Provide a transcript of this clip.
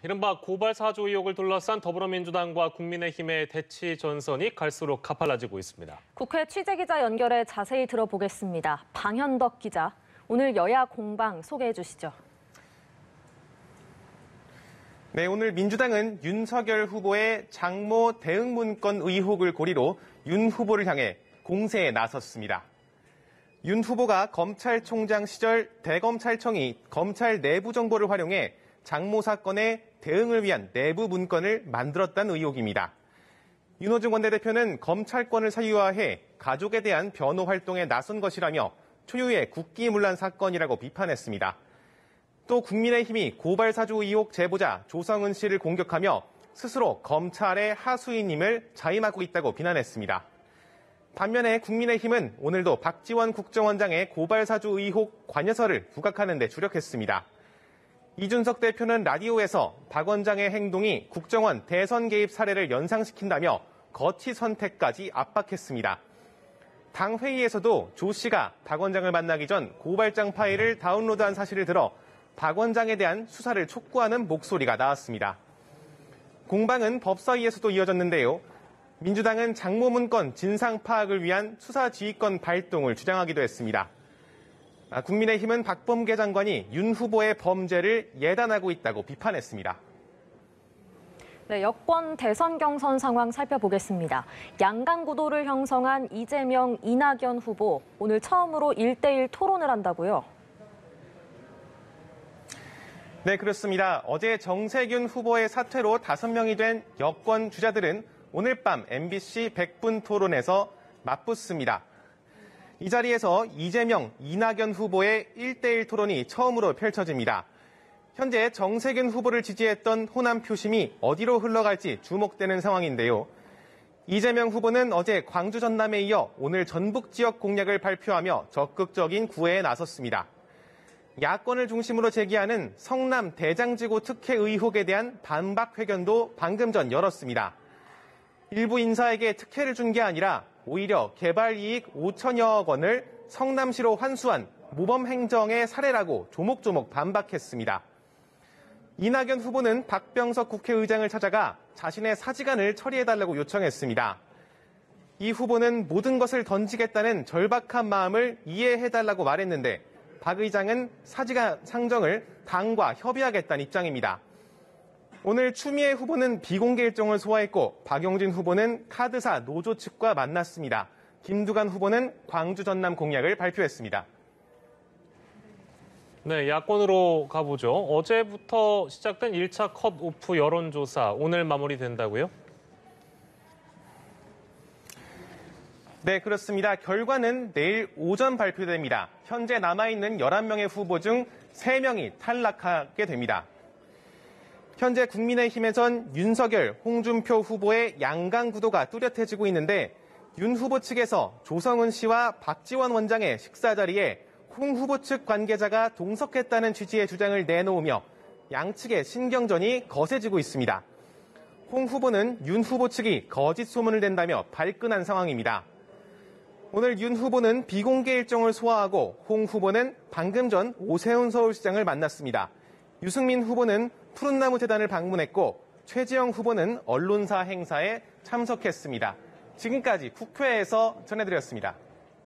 이른바 고발 사주 의혹을 둘러싼 더불어민주당과 국민의힘의 대치 전선이 갈수록 가팔라지고 있습니다. 국회 취재기자 연결해 자세히 들어보겠습니다. 방현덕 기자, 오늘 여야 공방 소개해 주시죠. 네, 오늘 민주당은 윤석열 후보의 장모 대응 문건 의혹을 고리로 윤 후보를 향해 공세에 나섰습니다. 윤 후보가 검찰총장 시절 대검찰청이 검찰 내부 정보를 활용해 장모 사건의 대응을 위한 내부 문건을 만들었다는 의혹입니다. 윤호중 원내대표는 검찰권을 사유화해 가족에 대한 변호 활동에 나선 것이라며 초유의 국기문란 사건이라고 비판했습니다. 또 국민의힘이 고발사주 의혹 제보자 조성은 씨를 공격하며 스스로 검찰의 하수인임을 자임하고 있다고 비난했습니다. 반면에 국민의힘은 오늘도 박지원 국정원장의 고발사주 의혹 관여서를 부각하는 데 주력했습니다. 이준석 대표는 라디오에서 박 원장의 행동이 국정원 대선 개입 사례를 연상시킨다며 거취 선택까지 압박했습니다. 당 회의에서도 조 씨가 박 원장을 만나기 전 고발장 파일을 다운로드한 사실을 들어 박 원장에 대한 수사를 촉구하는 목소리가 나왔습니다. 공방은 법사위에서도 이어졌는데요. 민주당은 장모 문건 진상 파악을 위한 수사 지휘권 발동을 주장하기도 했습니다. 국민의힘은 박범계 장관이 윤 후보의 범죄를 예단하고 있다고 비판했습니다. 네, 여권 대선 경선 상황 살펴보겠습니다. 양강 구도를 형성한 이재명, 이낙연 후보, 오늘 처음으로 1대1 토론을 한다고요? 네, 그렇습니다. 어제 정세균 후보의 사퇴로 5명이 된 여권 주자들은 오늘 밤 MBC 100분 토론에서 맞붙습니다. 이 자리에서 이재명, 이낙연 후보의 1대1 토론이 처음으로 펼쳐집니다. 현재 정세균 후보를 지지했던 호남 표심이 어디로 흘러갈지 주목되는 상황인데요. 이재명 후보는 어제 광주 전남에 이어 오늘 전북 지역 공약을 발표하며 적극적인 구애에 나섰습니다. 야권을 중심으로 제기하는 성남 대장지구 특혜 의혹에 대한 반박 회견도 방금 전 열었습니다. 일부 인사에게 특혜를 준 게 아니라 오히려 개발 이익 5천여억 원을 성남시로 환수한 모범 행정의 사례라고 조목조목 반박했습니다. 이낙연 후보는 박병석 국회의장을 찾아가 자신의 사직안을 처리해달라고 요청했습니다. 이 후보는 모든 것을 던지겠다는 절박한 마음을 이해해달라고 말했는데 박 의장은 사직안 상정을 당과 협의하겠다는 입장입니다. 오늘 추미애 후보는 비공개 일정을 소화했고 박용진 후보는 카드사 노조 측과 만났습니다. 김두관 후보는 광주 전남 공약을 발표했습니다. 네, 야권으로 가보죠. 어제부터 시작된 1차 컷오프 여론조사 오늘 마무리된다고요? 네, 그렇습니다. 결과는 내일 오전 발표됩니다. 현재 남아있는 11명의 후보 중 3명이 탈락하게 됩니다. 현재 국민의힘에선 윤석열, 홍준표 후보의 양강 구도가 뚜렷해지고 있는데 윤 후보 측에서 조성은 씨와 박지원 원장의 식사 자리에 홍 후보 측 관계자가 동석했다는 취지의 주장을 내놓으며 양측의 신경전이 거세지고 있습니다. 홍 후보는 윤 후보 측이 거짓 소문을 낸다며 발끈한 상황입니다. 오늘 윤 후보는 비공개 일정을 소화하고 홍 후보는 방금 전 오세훈 서울시장을 만났습니다. 유승민 후보는 푸른나무 재단을 방문했고 최지영 후보는 언론사 행사에 참석했습니다. 지금까지 국회에서 전해드렸습니다.